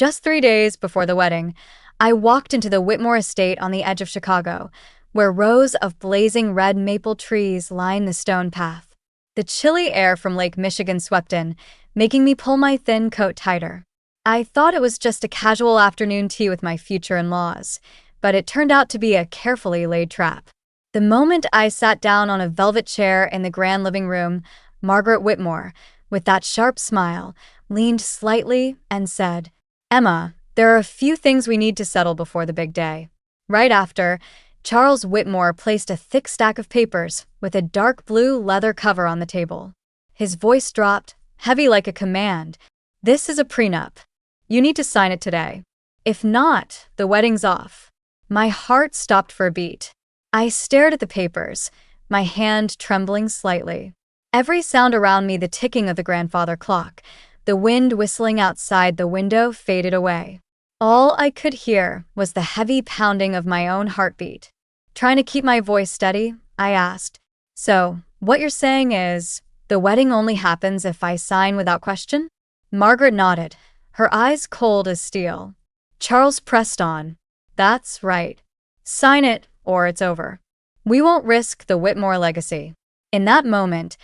Just 3 days before the wedding, I walked into the Whitmore estate on the edge of Chicago, where rows of blazing red maple trees line the stone path. The chilly air from Lake Michigan swept in, making me pull my thin coat tighter. I thought it was just a casual afternoon tea with my future in-laws, but it turned out to be a carefully laid trap. The moment I sat down on a velvet chair in the grand living room, Margaret Whitmore, with that sharp smile, leaned slightly and said, "Emma, there are a few things we need to settle before the big day." Right after, Charles Whitmore placed a thick stack of papers with a dark blue leather cover on the table. His voice dropped, heavy like a command. "This is a prenup. You need to sign it today. If not, the wedding's off." My heart stopped for a beat. I stared at the papers, my hand trembling slightly. Every sound around me, the ticking of the grandfather clock, the wind whistling outside the window, faded away. All I could hear was the heavy pounding of my own heartbeat. Trying to keep my voice steady, I asked, "So, what you're saying is, the wedding only happens if I sign without question?" Margaret nodded, her eyes cold as steel. Charles pressed on. "That's right. Sign it, or it's over. We won't risk the Whitmore legacy." In that moment,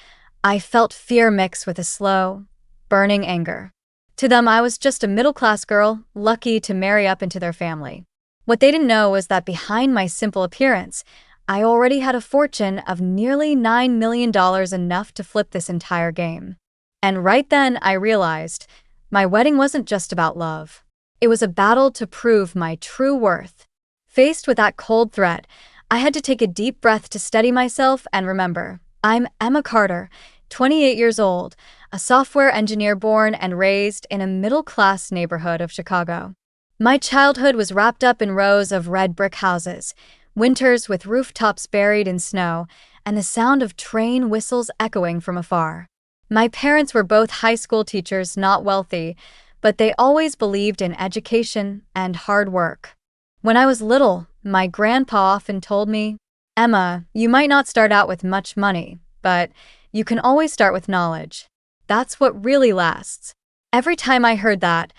I felt fear mix with a slow, burning anger. To them, I was just a middle-class girl, lucky to marry up into their family. What they didn't know was that behind my simple appearance, I already had a fortune of nearly $9 million, enough to flip this entire game. And right then, I realized my wedding wasn't just about love. It was a battle to prove my true worth. Faced with that cold threat, I had to take a deep breath to steady myself and remember, I'm Emma Carter, 28 years old, a software engineer born and raised in a middle-class neighborhood of Chicago. My childhood was wrapped up in rows of red brick houses, winters with rooftops buried in snow, and the sound of train whistles echoing from afar. My parents were both high school teachers, not wealthy, but they always believed in education and hard work. When I was little, my grandpa often told me, "Emma, you might not start out with much money, but you can always start with knowledge. That's what really lasts." Every time I heard that,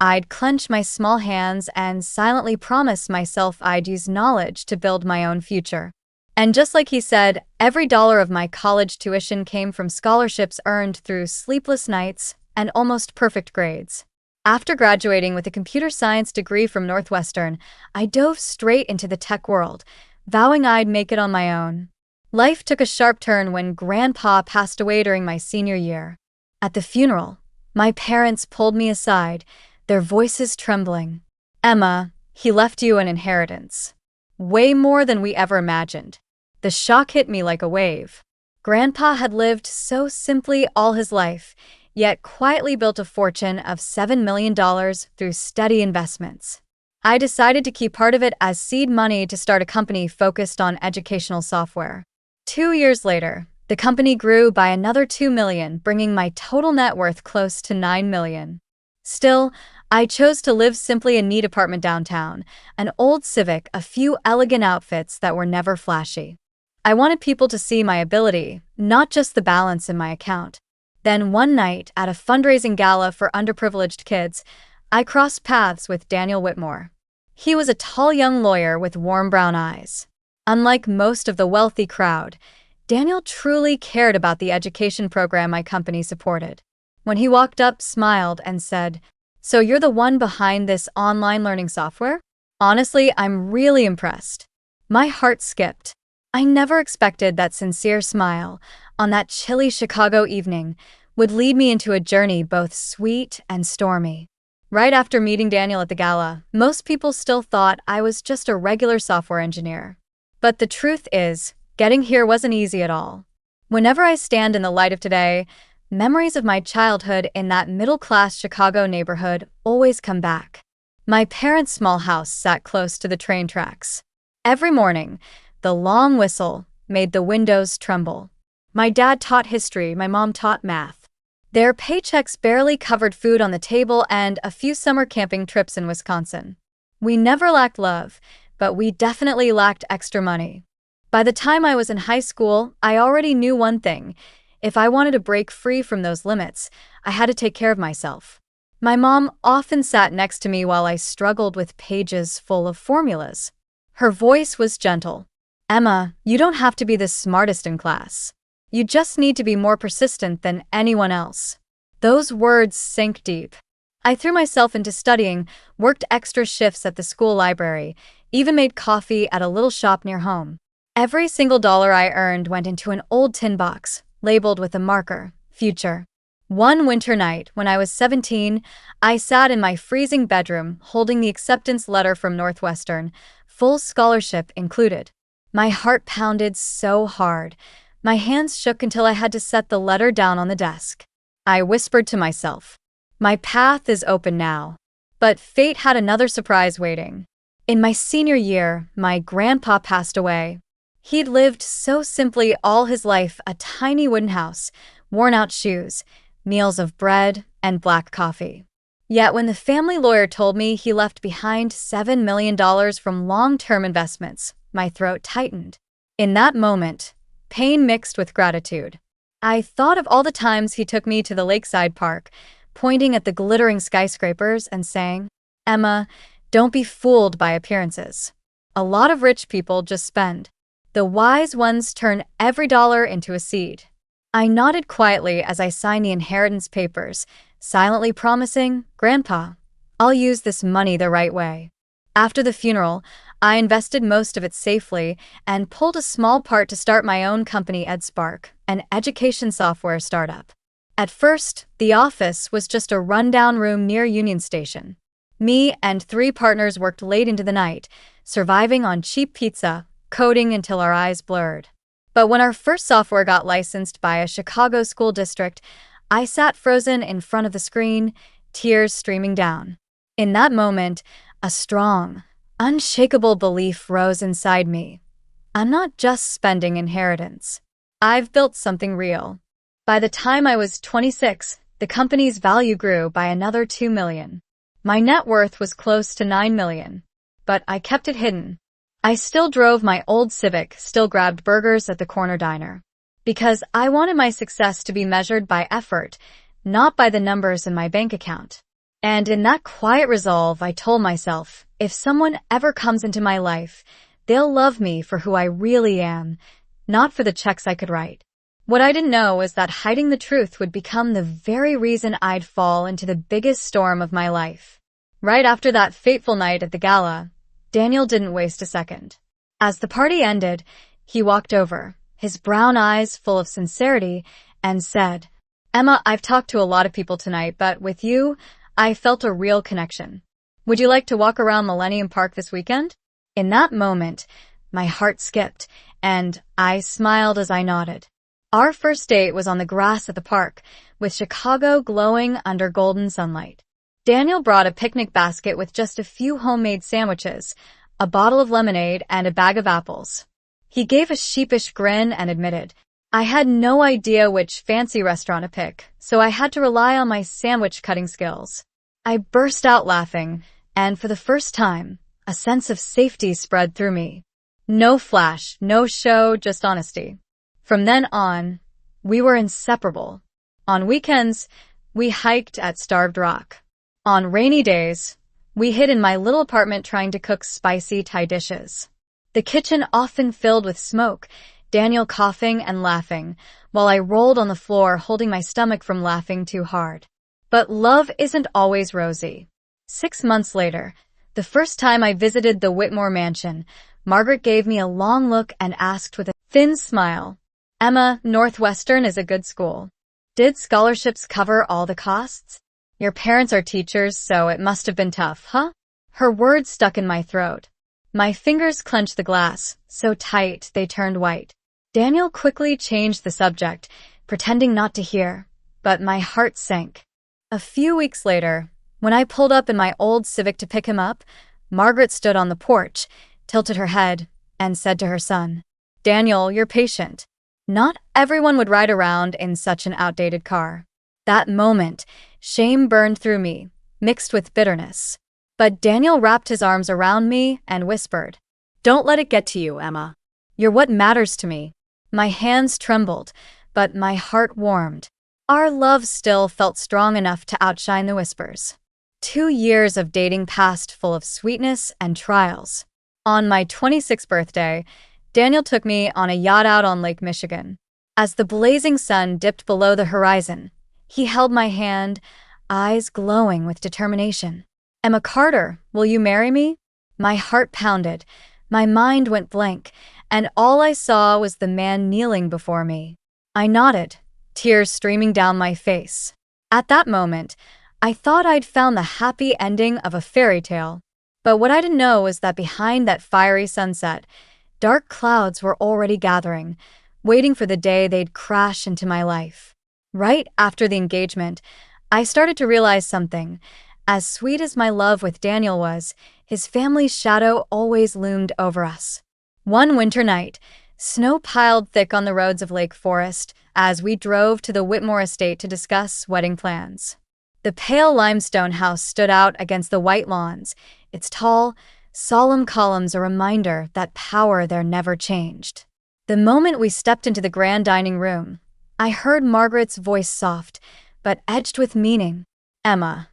I'd clench my small hands and silently promise myself I'd use knowledge to build my own future. And just like he said, every dollar of my college tuition came from scholarships earned through sleepless nights and almost perfect grades. After graduating with a computer science degree from Northwestern, I dove straight into the tech world, vowing I'd make it on my own. Life took a sharp turn when Grandpa passed away during my senior year. At the funeral, my parents pulled me aside, their voices trembling. "Emma, he left you an inheritance. Way more than we ever imagined." The shock hit me like a wave. Grandpa had lived so simply all his life, yet quietly built a fortune of $7 million through steady investments. I decided to keep part of it as seed money to start a company focused on educational software. 2 years later, the company grew by another $2 million, bringing my total net worth close to $9 million. Still, I chose to live simply in a neat apartment downtown, an old Civic, a few elegant outfits that were never flashy. I wanted people to see my ability, not just the balance in my account. Then one night, at a fundraising gala for underprivileged kids, I crossed paths with Daniel Whitmore. He was a tall young lawyer with warm brown eyes. Unlike most of the wealthy crowd, Daniel truly cared about the education program my company supported. When he walked up, smiled, and said, "So you're the one behind this online learning software? Honestly, I'm really impressed." My heart skipped. I never expected that sincere smile, on that chilly Chicago evening, would lead me into a journey both sweet and stormy. Right after meeting Daniel at the gala, most people still thought I was just a regular software engineer. But the truth is, getting here wasn't easy at all. Whenever I stand in the light of today, memories of my childhood in that middle-class Chicago neighborhood always come back. My parents' small house sat close to the train tracks. Every morning, the long whistle made the windows tremble. My dad taught history, my mom taught math. Their paychecks barely covered food on the table and a few summer camping trips in Wisconsin. We never lacked love, but we definitely lacked extra money. By the time I was in high school, I already knew one thing. If I wanted to break free from those limits, I had to take care of myself. My mom often sat next to me while I struggled with pages full of formulas. Her voice was gentle. Emma, you don't have to be the smartest in class. You just need to be more persistent than anyone else. Those words sank deep. I threw myself into studying, worked extra shifts at the school library, even made coffee at a little shop near home. Every single dollar I earned went into an old tin box, labeled with a marker, future. One winter night, when I was 17, I sat in my freezing bedroom holding the acceptance letter from Northwestern, full scholarship included. My heart pounded so hard. My hands shook until I had to set the letter down on the desk. I whispered to myself, my path is open now. But fate had another surprise waiting. In my senior year, my grandpa passed away. He'd lived so simply all his life, a tiny wooden house, worn-out shoes, meals of bread, and black coffee. Yet when the family lawyer told me he left behind $7 million from long-term investments, my throat tightened. In that moment, pain mixed with gratitude. I thought of all the times he took me to the lakeside park, pointing at the glittering skyscrapers and saying, Emma, don't be fooled by appearances. A lot of rich people just spend. The wise ones turn every dollar into a seed. I nodded quietly as I signed the inheritance papers, silently promising, Grandpa, I'll use this money the right way. After the funeral, I invested most of it safely and pulled a small part to start my own company, EdSpark, an education software startup. At first, the office was just a rundown room near Union Station. Me and 3 partners worked late into the night, surviving on cheap pizza, coding until our eyes blurred. But when our first software got licensed by a Chicago school district, I sat frozen in front of the screen, tears streaming down. In that moment, a strong, unshakable belief rose inside me. I'm not just spending inheritance. I've built something real. By the time I was 26, the company's value grew by another $2 million. My net worth was close to $9 million. But I kept it hidden. I still drove my old Civic, still grabbed burgers at the corner diner. Because I wanted my success to be measured by effort, not by the numbers in my bank account. And in that quiet resolve, I told myself, if someone ever comes into my life, they'll love me for who I really am, not for the checks I could write. What I didn't know was that hiding the truth would become the very reason I'd fall into the biggest storm of my life. Right after that fateful night at the gala, Daniel didn't waste a second. As the party ended, he walked over, his brown eyes full of sincerity, and said, Emma, I've talked to a lot of people tonight, but with you, I felt a real connection. Would you like to walk around Millennium Park this weekend? In that moment, my heart skipped, and I smiled as I nodded. Our first date was on the grass at the park, with Chicago glowing under golden sunlight. Daniel brought a picnic basket with just a few homemade sandwiches, a bottle of lemonade, and a bag of apples. He gave a sheepish grin and admitted, I had no idea which fancy restaurant to pick, so I had to rely on my sandwich cutting skills. I burst out laughing, and for the first time, a sense of safety spread through me. No flash, no show, just honesty. From then on, we were inseparable. On weekends, we hiked at Starved Rock. On rainy days, we hid in my little apartment trying to cook spicy Thai dishes. The kitchen often filled with smoke, Daniel coughing and laughing, while I rolled on the floor holding my stomach from laughing too hard. But love isn't always rosy. 6 months later, the first time I visited the Whitmore mansion, Margaret gave me a long look and asked with a thin smile, Emma, Northwestern is a good school. Did scholarships cover all the costs? Your parents are teachers, so it must have been tough, huh? Her words stuck in my throat. My fingers clenched the glass, so tight they turned white. Daniel quickly changed the subject, pretending not to hear, but my heart sank. A few weeks later, when I pulled up in my old Civic to pick him up, Margaret stood on the porch, tilted her head, and said to her son, Daniel, you're patient. Not everyone would ride around in such an outdated car. That moment, shame burned through me, mixed with bitterness. But Daniel wrapped his arms around me and whispered, Don't let it get to you, Emma. You're what matters to me. My hands trembled, but my heart warmed. Our love still felt strong enough to outshine the whispers. 2 years of dating passed full of sweetness and trials. On my 26th birthday, Daniel took me on a yacht out on Lake Michigan. As the blazing sun dipped below the horizon, he held my hand, eyes glowing with determination. "Emma Carter, will you marry me?" My heart pounded, my mind went blank, and all I saw was the man kneeling before me. I nodded, tears streaming down my face. At that moment, I thought I'd found the happy ending of a fairy tale. But what I didn't know was that behind that fiery sunset, dark clouds were already gathering, waiting for the day they'd crash into my life. Right after the engagement, I started to realize something. As sweet as my love with Daniel was, his family's shadow always loomed over us. One winter night, snow piled thick on the roads of Lake Forest as we drove to the Whitmore estate to discuss wedding plans. The pale limestone house stood out against the white lawns, its tall, solemn columns a reminder that power there never changed. The moment we stepped into the grand dining room, I heard Margaret's voice soft, but edged with meaning. "Emma,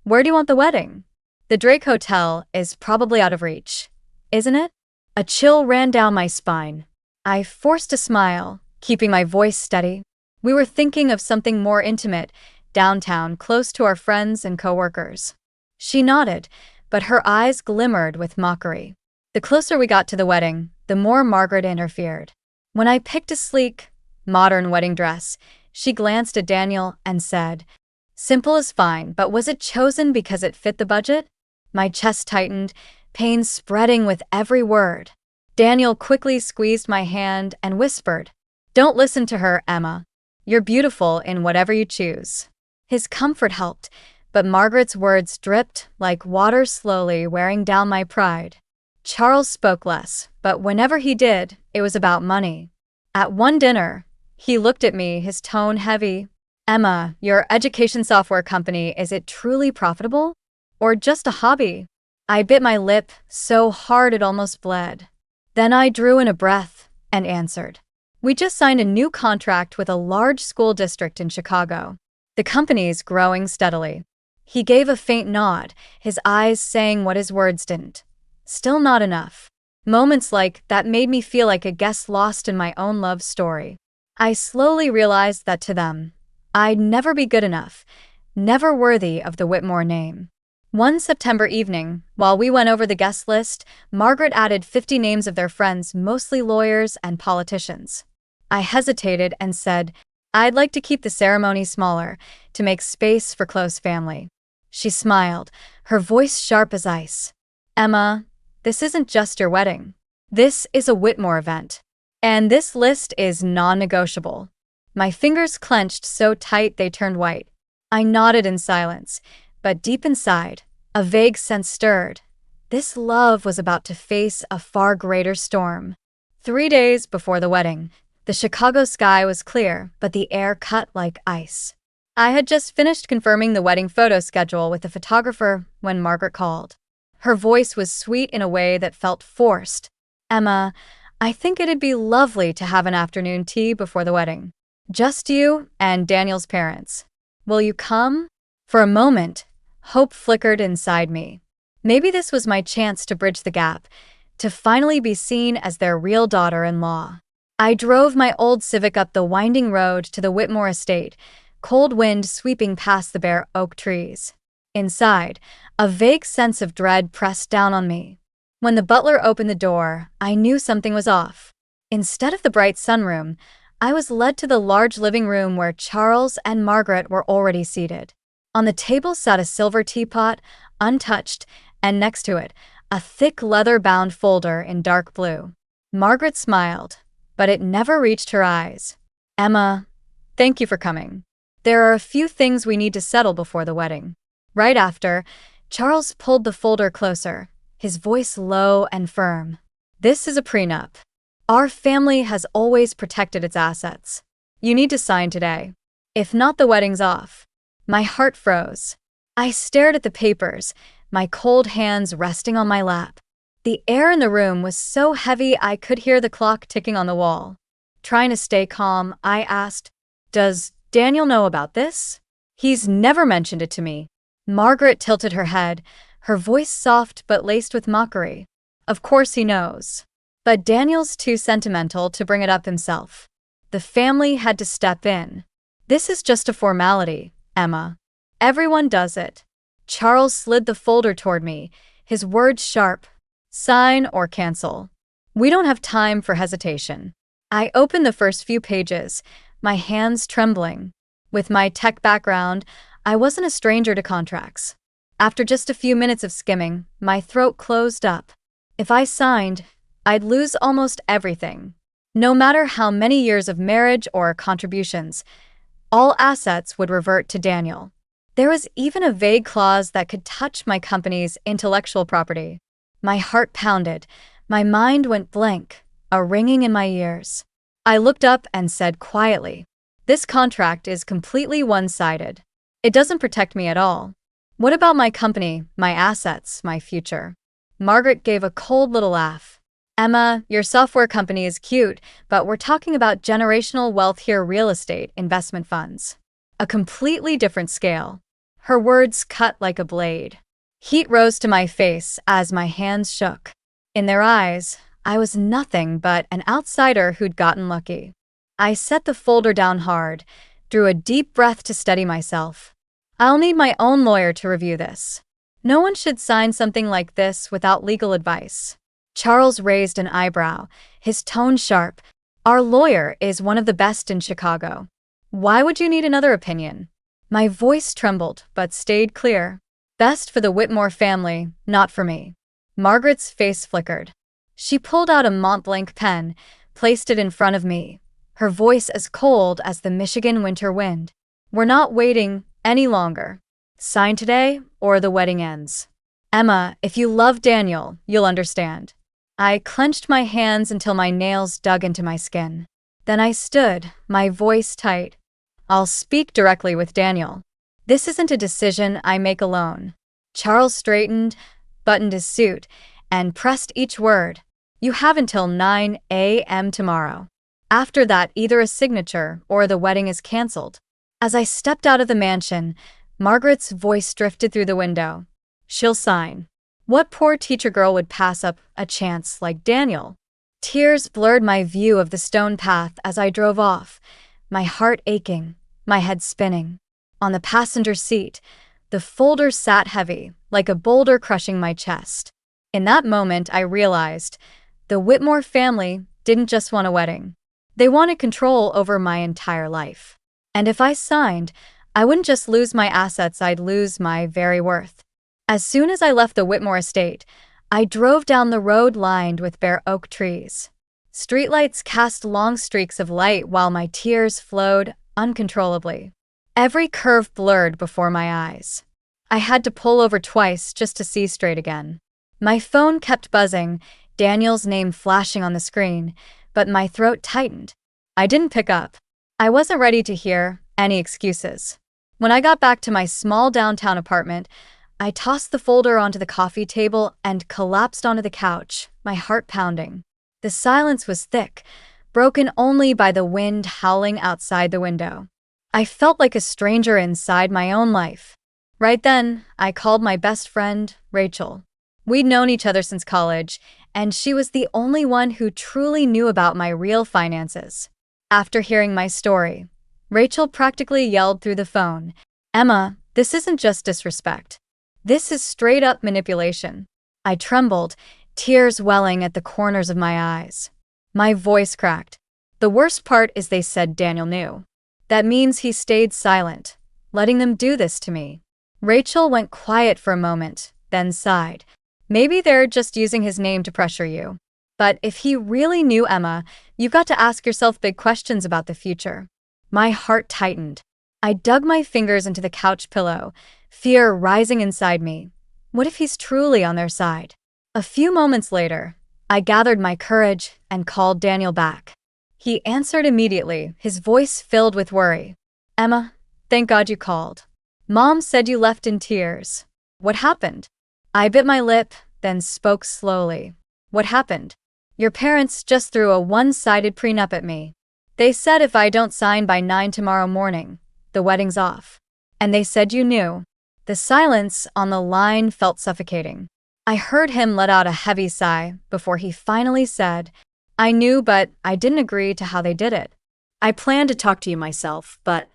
where do you want the wedding? The Drake Hotel is probably out of reach, isn't it?" A chill ran down my spine. I forced a smile, keeping my voice steady. We were thinking of something more intimate, downtown, close to our friends and coworkers. She nodded, but her eyes glimmered with mockery. The closer we got to the wedding, the more Margaret interfered. When I picked a sleek, modern wedding dress, she glanced at Daniel and said, "Simple is fine, but was it chosen because it fit the budget?" My chest tightened, pain spreading with every word. Daniel quickly squeezed my hand and whispered, "Don't listen to her, Emma. You're beautiful in whatever you choose." His comfort helped, but Margaret's words dripped like water slowly wearing down my pride. Charles spoke less, but whenever he did, it was about money. At one dinner, he looked at me, his tone heavy. "Emma, your education software company, is it truly profitable? Or just a hobby?" I bit my lip so hard it almost bled. Then I drew in a breath and answered, "We just signed a new contract with a large school district in Chicago. The company's growing steadily." He gave a faint nod, his eyes saying what his words didn't. Still not enough. Moments like that made me feel like a guest lost in my own love story. I slowly realized that to them, I'd never be good enough, never worthy of the Whitmore name. One September evening, while we went over the guest list, Margaret added 50 names of their friends, mostly lawyers and politicians. I hesitated and said, "I'd like to keep the ceremony smaller, to make space for close family." She smiled, her voice sharp as ice. "Emma, this isn't just your wedding. This is a Whitmore event. And this list is non-negotiable." My fingers clenched so tight they turned white. I nodded in silence, but deep inside, a vague sense stirred. This love was about to face a far greater storm. 3 days before the wedding, the Chicago sky was clear, but the air cut like ice. I had just finished confirming the wedding photo schedule with the photographer when Margaret called. Her voice was sweet in a way that felt forced. "Emma, I think it'd be lovely to have an afternoon tea before the wedding. Just you and Daniel's parents. Will you come?" For a moment, hope flickered inside me. Maybe this was my chance to bridge the gap, to finally be seen as their real daughter-in-law. I drove my old Civic up the winding road to the Whitmore estate, cold wind sweeping past the bare oak trees. Inside, a vague sense of dread pressed down on me. When the butler opened the door, I knew something was off. Instead of the bright sunroom, I was led to the large living room where Charles and Margaret were already seated. On the table sat a silver teapot, untouched, and next to it, a thick leather-bound folder in dark blue. Margaret smiled, but it never reached her eyes. "Emma, thank you for coming. There are a few things we need to settle before the wedding." Right after, Charles pulled the folder closer, his voice low and firm. "This is a prenup. Our family has always protected its assets. You need to sign today. If not, the wedding's off." My heart froze. I stared at the papers, my cold hands resting on my lap. The air in the room was so heavy I could hear the clock ticking on the wall. Trying to stay calm, I asked, Does Daniel know about this? He's never mentioned it to me. Margaret tilted her head, her voice soft but laced with mockery. Of course he knows. But Daniel's too sentimental to bring it up himself. The family had to step in. This is just a formality, Emma. Everyone does it. Charles slid the folder toward me, his words sharp. Sign or cancel. We don't have time for hesitation. I opened the first few pages, my hands trembling. With my tech background, I wasn't a stranger to contracts. After just a few minutes of skimming, my throat closed up. If I signed, I'd lose almost everything. No matter how many years of marriage or contributions, all assets would revert to Daniel. There was even a vague clause that could touch my company's intellectual property. My heart pounded, my mind went blank, a ringing in my ears. I looked up and said quietly, "This contract is completely one-sided. It doesn't protect me at all. What about my company, my assets, my future?" Margaret gave a cold little laugh. "Emma, your software company is cute, but we're talking about generational wealth here, real estate, investment funds. A completely different scale." Her words cut like a blade. Heat rose to my face as my hands shook. In their eyes, I was nothing but an outsider who'd gotten lucky. I set the folder down hard, drew a deep breath to steady myself. I'll need my own lawyer to review this. No one should sign something like this without legal advice. Charles raised an eyebrow, his tone sharp. Our lawyer is one of the best in Chicago. Why would you need another opinion? My voice trembled, but stayed clear. Best for the Whitmore family, not for me. Margaret's face flickered. She pulled out a Montblanc pen, placed it in front of me, her voice as cold as the Michigan winter wind. We're not waiting any longer. Sign today, or the wedding ends. Emma, if you love Daniel, you'll understand. I clenched my hands until my nails dug into my skin. Then I stood, my voice tight. I'll speak directly with Daniel. This isn't a decision I make alone. Charles straightened, buttoned his suit, and pressed each word. You have until 9 a.m. tomorrow. After that, either a signature or the wedding is canceled. As I stepped out of the mansion, Margaret's voice drifted through the window. She'll sign. What poor teacher girl would pass up a chance like Daniel? Tears blurred my view of the stone path as I drove off, my heart aching, my head spinning. On the passenger seat, the folder sat heavy, like a boulder crushing my chest. In that moment, I realized the Whitmore family didn't just want a wedding. They wanted control over my entire life. And if I signed, I wouldn't just lose my assets, I'd lose my very worth. As soon as I left the Whitmore estate, I drove down the road lined with bare oak trees. Streetlights cast long streaks of light while my tears flowed uncontrollably. Every curve blurred before my eyes. I had to pull over twice just to see straight again. My phone kept buzzing, Daniel's name flashing on the screen, but my throat tightened. I didn't pick up. I wasn't ready to hear any excuses. When I got back to my small downtown apartment, I tossed the folder onto the coffee table and collapsed onto the couch, my heart pounding. The silence was thick, broken only by the wind howling outside the window. I felt like a stranger inside my own life. Right then, I called my best friend, Rachel. We'd known each other since college, and she was the only one who truly knew about my real finances. After hearing my story, Rachel practically yelled through the phone, "Emma, this isn't just disrespect. This is straight-up manipulation." I trembled, tears welling at the corners of my eyes. My voice cracked. The worst part is they said Daniel knew. That means he stayed silent, letting them do this to me. Rachel went quiet for a moment, then sighed. Maybe they're just using his name to pressure you. But if he really knew Emma, you've got to ask yourself big questions about the future. My heart tightened. I dug my fingers into the couch pillow, fear rising inside me. What if he's truly on their side? A few moments later, I gathered my courage and called Daniel back. He answered immediately, his voice filled with worry. "Emma, thank God you called. Mom said you left in tears. What happened?" I bit my lip, then spoke slowly. "What happened? Your parents just threw a one-sided prenup at me. They said if I don't sign by 9 tomorrow morning, the wedding's off. And they said you knew. The silence on the line felt suffocating. I heard him let out a heavy sigh before he finally said, I knew, but I didn't agree to how they did it. I planned to talk to you myself, but…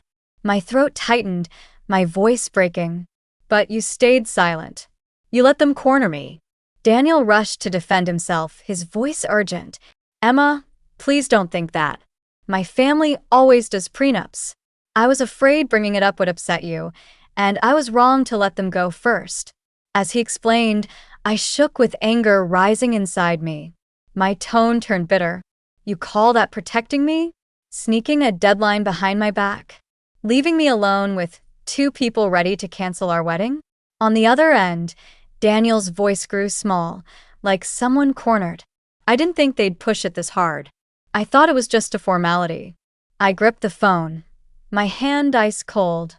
My throat tightened, my voice breaking. But you stayed silent. You let them corner me. Daniel rushed to defend himself, his voice urgent. Emma, please don't think that. My family always does prenups. I was afraid bringing it up would upset you, and I was wrong to let them go first. As he explained, I shook with anger rising inside me. My tone turned bitter. You call that protecting me? Sneaking a deadline behind my back? Leaving me alone with 2 people ready to cancel our wedding? On the other end, Daniel's voice grew small, like someone cornered. I didn't think they'd push it this hard. I thought it was just a formality. I gripped the phone, my hand ice cold.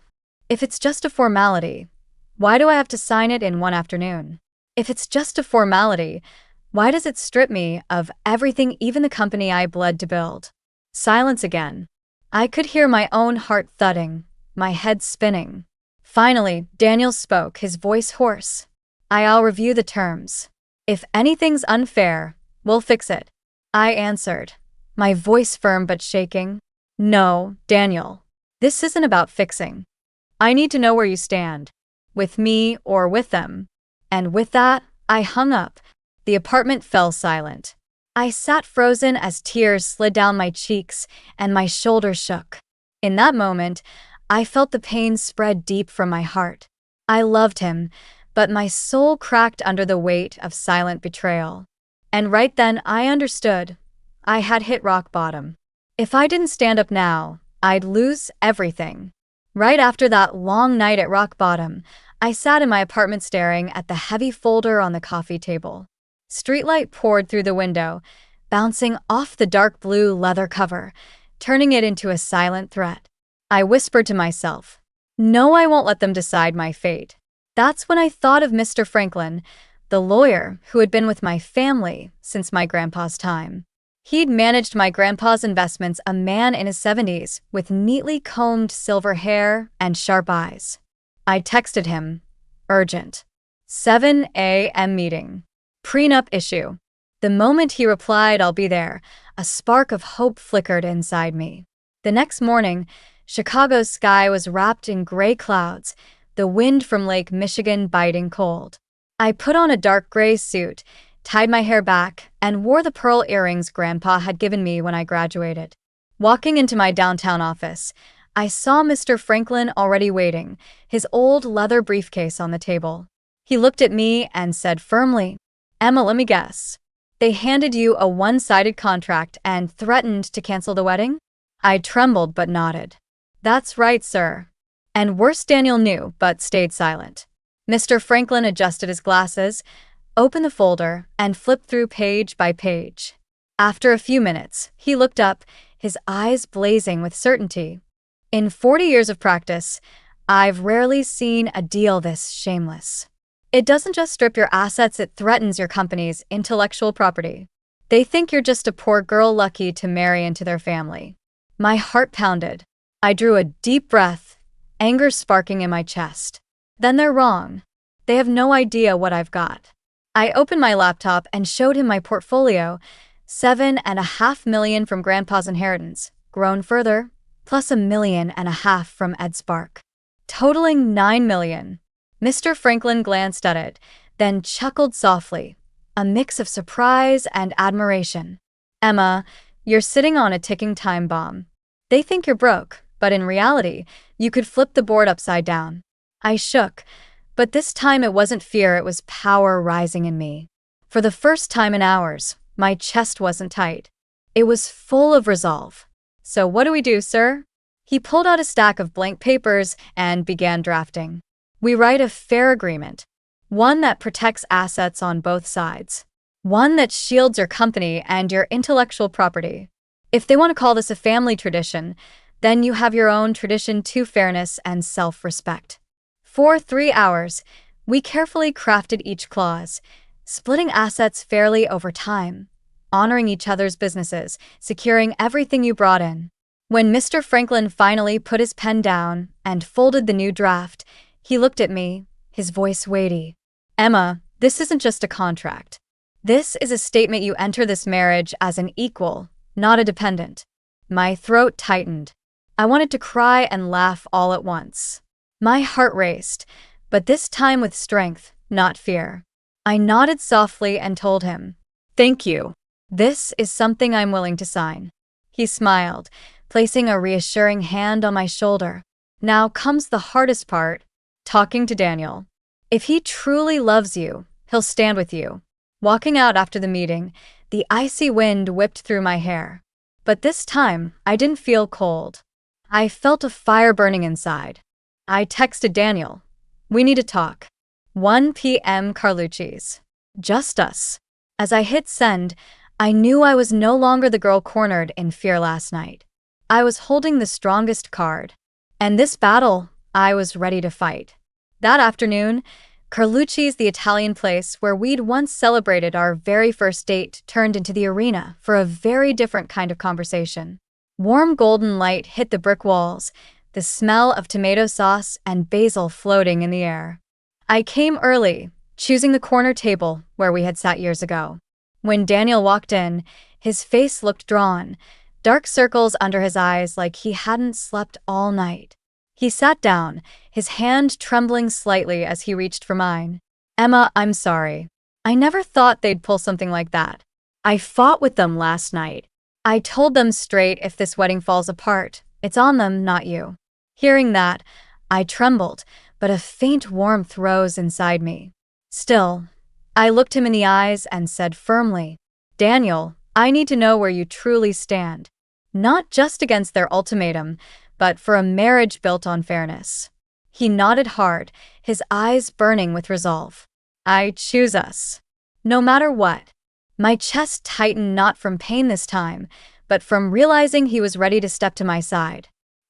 If it's just a formality, why do I have to sign it in one afternoon? If it's just a formality, why does it strip me of everything, even the company I bled to build? Silence again. I could hear my own heart thudding, my head spinning. Finally, Daniel spoke, his voice hoarse. I'll review the terms. If anything's unfair, we'll fix it. I answered, my voice firm but shaking. No, Daniel. This isn't about fixing. I need to know where you stand. With me or with them. And with that, I hung up. The apartment fell silent. I sat frozen as tears slid down my cheeks and my shoulders shook. In that moment, I felt the pain spread deep from my heart. I loved him, but my soul cracked under the weight of silent betrayal. And right then I understood. I had hit rock bottom. If I didn't stand up now, I'd lose everything. Right after that long night at rock bottom, I sat in my apartment staring at the heavy folder on the coffee table. Streetlight poured through the window, bouncing off the dark blue leather cover, turning it into a silent threat. I whispered to myself, no, I won't let them decide my fate. That's when I thought of Mr. Franklin, the lawyer who had been with my family since my grandpa's time. He'd managed my grandpa's investments, a man in his 70s with neatly combed silver hair and sharp eyes. I texted him, urgent. 7 a.m. meeting. Prenup issue. The moment he replied, I'll be there, a spark of hope flickered inside me. The next morning, Chicago's sky was wrapped in gray clouds, the wind from Lake Michigan biting cold. I put on a dark gray suit, tied my hair back, and wore the pearl earrings Grandpa had given me when I graduated. Walking into my downtown office, I saw Mr. Franklin already waiting, his old leather briefcase on the table. He looked at me and said firmly, Emma, let me guess. They handed you a one-sided contract and threatened to cancel the wedding? I trembled but nodded. That's right, sir. And worse, Daniel knew but stayed silent. Mr. Franklin adjusted his glasses, opened the folder, and flipped through page by page. After a few minutes, he looked up, his eyes blazing with certainty. In 40 years of practice, I've rarely seen a deal this shameless. It doesn't just strip your assets, it threatens your company's intellectual property. They think you're just a poor girl lucky to marry into their family. My heart pounded. I drew a deep breath, anger sparking in my chest. Then they're wrong. They have no idea what I've got. I opened my laptop and showed him my portfolio, $7.5 million from Grandpa's inheritance, grown further, plus $1.5 million from Ed Spark, totaling $9 million. Mr. Franklin glanced at it, then chuckled softly, a mix of surprise and admiration. Emma, you're sitting on a ticking time bomb. They think you're broke, but in reality, you could flip the board upside down. I shook, but this time it wasn't fear, it was power rising in me. For the first time in hours, my chest wasn't tight. It was full of resolve. So what do we do, sir? He pulled out a stack of blank papers and began drafting. We write a fair agreement, one that protects assets on both sides, one that shields your company and your intellectual property. If they want to call this a family tradition, then you have your own tradition too, fairness and self-respect. For 3 hours, we carefully crafted each clause, splitting assets fairly over time, honoring each other's businesses, securing everything you brought in. When Mr. Franklin finally put his pen down and folded the new draft, he looked at me, his voice weighty. Emma, this isn't just a contract. This is a statement you enter this marriage as an equal, not a dependent. My throat tightened. I wanted to cry and laugh all at once. My heart raced, but this time with strength, not fear. I nodded softly and told him, "Thank you. This is something I'm willing to sign." He smiled, placing a reassuring hand on my shoulder. Now comes the hardest part, talking to Daniel. If he truly loves you, he'll stand with you. Walking out after the meeting, the icy wind whipped through my hair. But this time, I didn't feel cold. I felt a fire burning inside. I texted Daniel, "We need to talk." 1 p.m. Carlucci's. Just us. As I hit send, I knew I was no longer the girl cornered in fear last night. I was holding the strongest card. And this battle, I was ready to fight. That afternoon, Carlucci's, the Italian place where we'd once celebrated our very first date, turned into the arena for a very different kind of conversation. Warm golden light hit the brick walls, the smell of tomato sauce and basil floating in the air. I came early, choosing the corner table where we had sat years ago. When Daniel walked in, his face looked drawn, dark circles under his eyes like he hadn't slept all night. He sat down, his hand trembling slightly as he reached for mine. "Emma, I'm sorry. I never thought they'd pull something like that. I fought with them last night. I told them straight, if this wedding falls apart, it's on them, not you." Hearing that, I trembled, but a faint warmth rose inside me. Still, I looked him in the eyes and said firmly, "Daniel, I need to know where you truly stand. Not just against their ultimatum, but for a marriage built on fairness." He nodded hard, his eyes burning with resolve. "I choose us. No matter what." My chest tightened, not from pain this time, but from realizing he was ready to step to my side.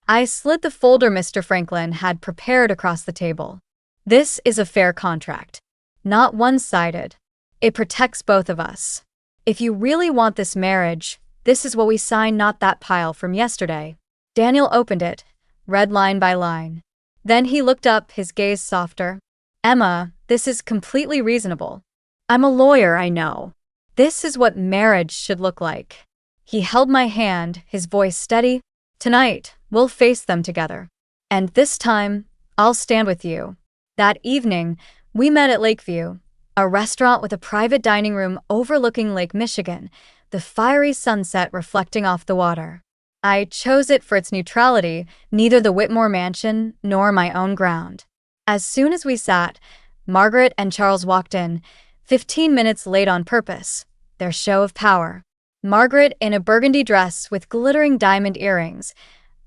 I slid the folder Mr. Franklin had prepared across the table. "This is a fair contract. Not one-sided. It protects both of us. If you really want this marriage, this is what we sign, not that pile from yesterday." Daniel opened it, read line by line. Then he looked up, his gaze softer. "Emma, this is completely reasonable. I'm a lawyer, I know. This is what marriage should look like." He held my hand, his voice steady. "Tonight, we'll face them together. And this time, I'll stand with you." That evening, we met at Lakeview, a restaurant with a private dining room overlooking Lake Michigan, the fiery sunset reflecting off the water. I chose it for its neutrality, neither the Whitmore mansion nor my own ground. As soon as we sat, Margaret and Charles walked in, 15 minutes late on purpose, their show of power. Margaret in a burgundy dress with glittering diamond earrings,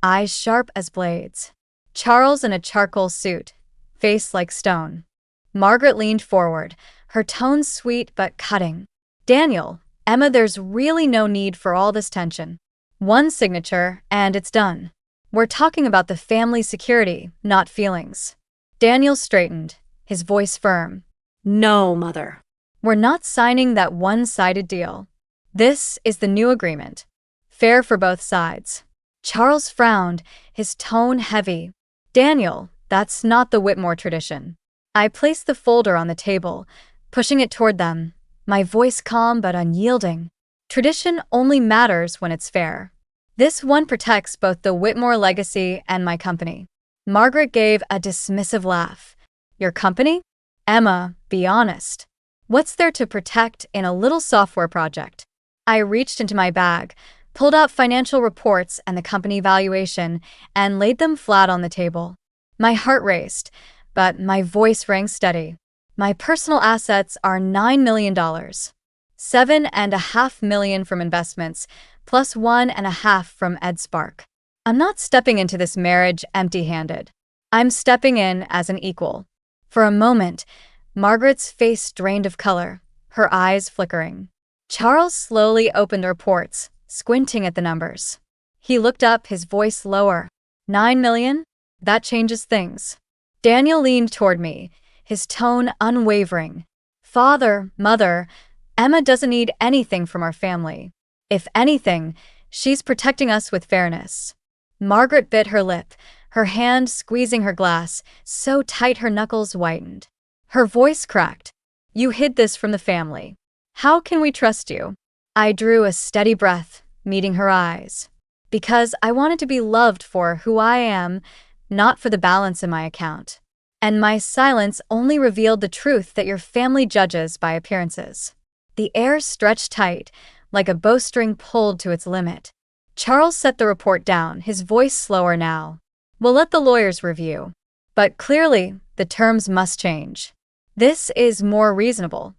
eyes sharp as blades. Charles in a charcoal suit, face like stone. Margaret leaned forward, her tone sweet but cutting. "Daniel, Emma, there's really no need for all this tension. One signature, and it's done. We're talking about the family security, not feelings." Daniel straightened, his voice firm. "No, Mother. We're not signing that one-sided deal. This is the new agreement. Fair for both sides." Charles frowned, his tone heavy. "Daniel, that's not the Whitmore tradition." I placed the folder on the table, pushing it toward them, my voice calm but unyielding. "Tradition only matters when it's fair. This one protects both the Whitmore legacy and my company." Margaret gave a dismissive laugh. "Your company? Emma, be honest. What's there to protect in a little software project?" I reached into my bag, pulled out financial reports and the company valuation, and laid them flat on the table. My heart raced, but my voice rang steady. "My personal assets are $9 million. $7.5 million from investments, plus $1.5 million from Ed Spark. I'm not stepping into this marriage empty-handed. I'm stepping in as an equal." For a moment, Margaret's face drained of color, her eyes flickering. Charles slowly opened the reports, squinting at the numbers. He looked up, his voice lower. $9 million? That changes things." Daniel leaned toward me, his tone unwavering. "Father, Mother, Emma doesn't need anything from our family. If anything, she's protecting us with fairness." Margaret bit her lip, her hand squeezing her glass, so tight her knuckles whitened. Her voice cracked. You hid this from the family. How can we trust you? I drew a steady breath, meeting her eyes. Because I wanted to be loved for who I am, not for the balance in my account. And my silence only revealed the truth that your family judges by appearances. The air stretched tight, like a bowstring pulled to its limit. Charles set the report down, his voice slower now. We'll let the lawyers review. But clearly, the terms must change. This is more reasonable.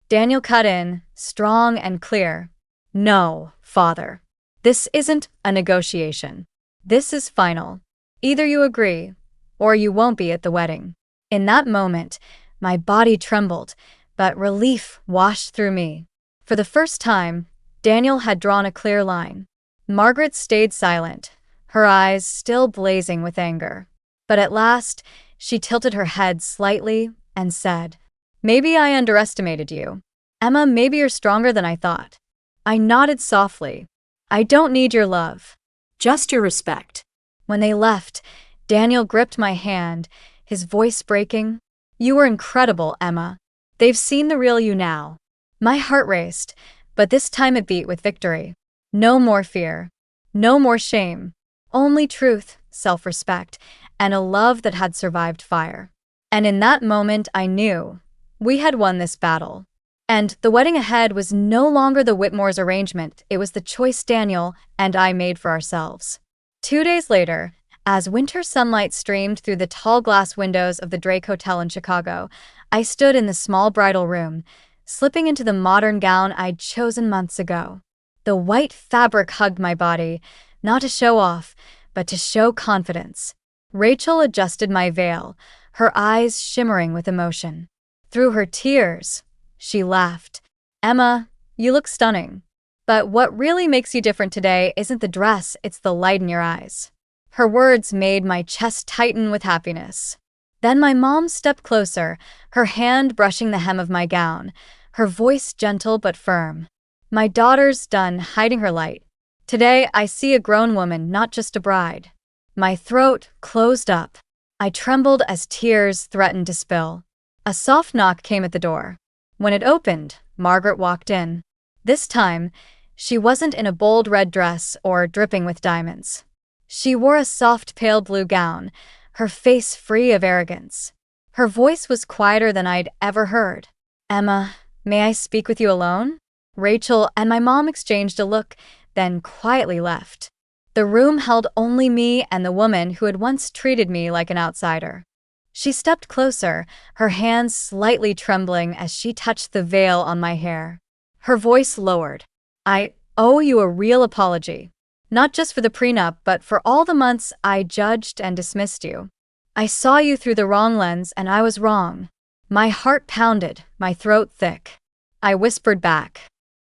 Daniel cut in, strong and clear. No, Father. This isn't a negotiation. This is final. Either you agree, or you won't be at the wedding. In that moment, my body trembled, but relief washed through me. For the first time, Daniel had drawn a clear line. Margaret stayed silent, her eyes still blazing with anger. But at last, she tilted her head slightly and said, Maybe I underestimated you. Emma, maybe you're stronger than I thought. I nodded softly. I don't need your love. Just your respect. When they left, Daniel gripped my hand, his voice breaking. You were incredible, Emma. They've seen the real you now. My heart raced, but this time it beat with victory. No more fear. No more shame. Only truth, self-respect, and a love that had survived fire. And in that moment I knew we had won this battle. And the wedding ahead was no longer the Whitmore's arrangement, it was the choice Daniel and I made for ourselves. 2 days later, as winter sunlight streamed through the tall glass windows of the Drake Hotel in Chicago, I stood in the small bridal room, slipping into the modern gown I'd chosen months ago. The white fabric hugged my body, not to show off, but to show confidence. Rachel adjusted my veil, her eyes shimmering with emotion. Through her tears, she laughed. Emma, you look stunning. But what really makes you different today isn't the dress, it's the light in your eyes. Her words made my chest tighten with happiness. Then my mom stepped closer, her hand brushing the hem of my gown, her voice gentle but firm. My daughter's done hiding her light. Today I see a grown woman, not just a bride. My throat closed up. I trembled as tears threatened to spill. A soft knock came at the door. When it opened, Margaret walked in. This time, she wasn't in a bold red dress or dripping with diamonds. She wore a soft pale blue gown, her face free of arrogance. Her voice was quieter than I'd ever heard. Emma, may I speak with you alone? Rachel and my mom exchanged a look, then quietly left. The room held only me and the woman who had once treated me like an outsider. She stepped closer, her hands slightly trembling as she touched the veil on my hair. Her voice lowered. I owe you a real apology. Not just for the prenup, but for all the months I judged and dismissed you. I saw you through the wrong lens and I was wrong. My heart pounded, my throat thick. I whispered back,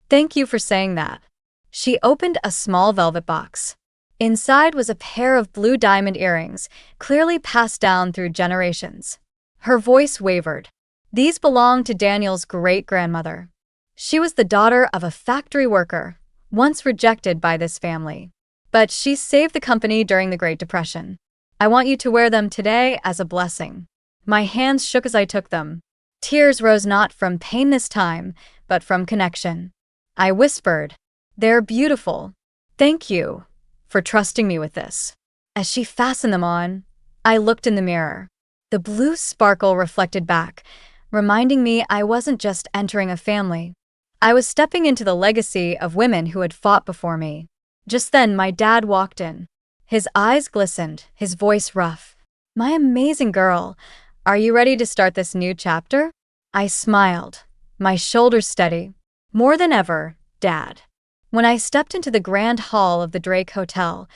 Thank you for saying that. She opened a small velvet box. Inside was a pair of blue diamond earrings, clearly passed down through generations. Her voice wavered. These belonged to Daniel's great-grandmother. She was the daughter of a factory worker, once rejected by this family. But she saved the company during the Great Depression. I want you to wear them today as a blessing. My hands shook as I took them. Tears rose not from pain this time, but from connection. I whispered, They're beautiful. Thank you for trusting me with this. As she fastened them on, I looked in the mirror. The blue sparkle reflected back, reminding me I wasn't just entering a family. I was stepping into the legacy of women who had fought before me. Just then, my dad walked in. His eyes glistened, his voice rough. My amazing girl, are you ready to start this new chapter? I smiled, my shoulders steady. More than ever, Dad. When I stepped into the grand hall of the Drake Hotel,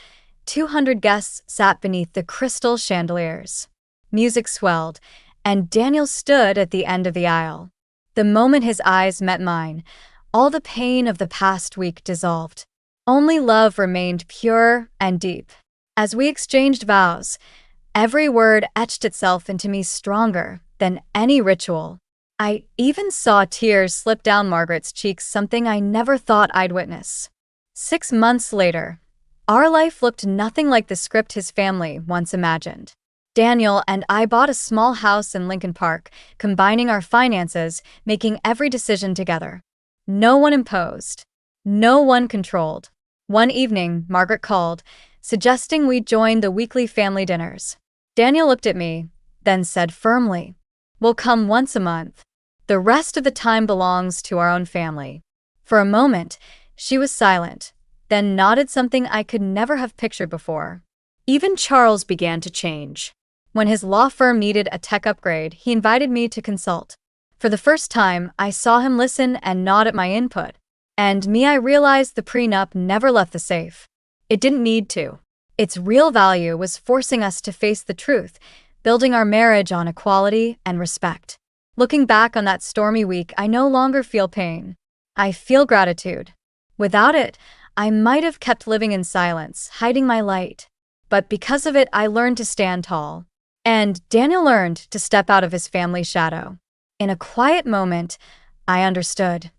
200 guests sat beneath the crystal chandeliers. Music swelled, and Daniel stood at the end of the aisle. The moment his eyes met mine, all the pain of the past week dissolved. Only love remained pure and deep. As we exchanged vows, every word etched itself into me stronger than any ritual. I even saw tears slip down Margaret's cheeks, something I never thought I'd witness. 6 months later, Our life looked nothing like the script his family once imagined. Daniel and I bought a small house in Lincoln Park, combining our finances, making every decision together. No one imposed. No one controlled. One evening, Margaret called, suggesting we join the weekly family dinners. Daniel looked at me, then said firmly, "We'll come once a month. The rest of the time belongs to our own family." For a moment, she was silent, then nodded something I could never have pictured before. Even Charles began to change. When his law firm needed a tech upgrade, he invited me to consult. For the first time, I saw him listen and nod at my input. I realized the prenup never left the safe. It didn't need to. Its real value was forcing us to face the truth, building our marriage on equality and respect. Looking back on that stormy week, I no longer feel pain. I feel gratitude. Without it, I might have kept living in silence, hiding my light. But because of it, I learned to stand tall. And Daniel learned to step out of his family's shadow. In a quiet moment, I understood.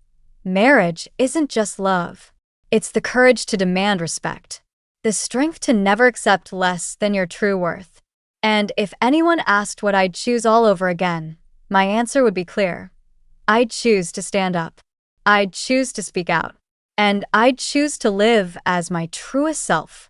Marriage isn't just love. It's the courage to demand respect. The strength to never accept less than your true worth. And if anyone asked what I'd choose all over again, my answer would be clear. I'd choose to stand up. I'd choose to speak out. And I'd choose to live as my truest self.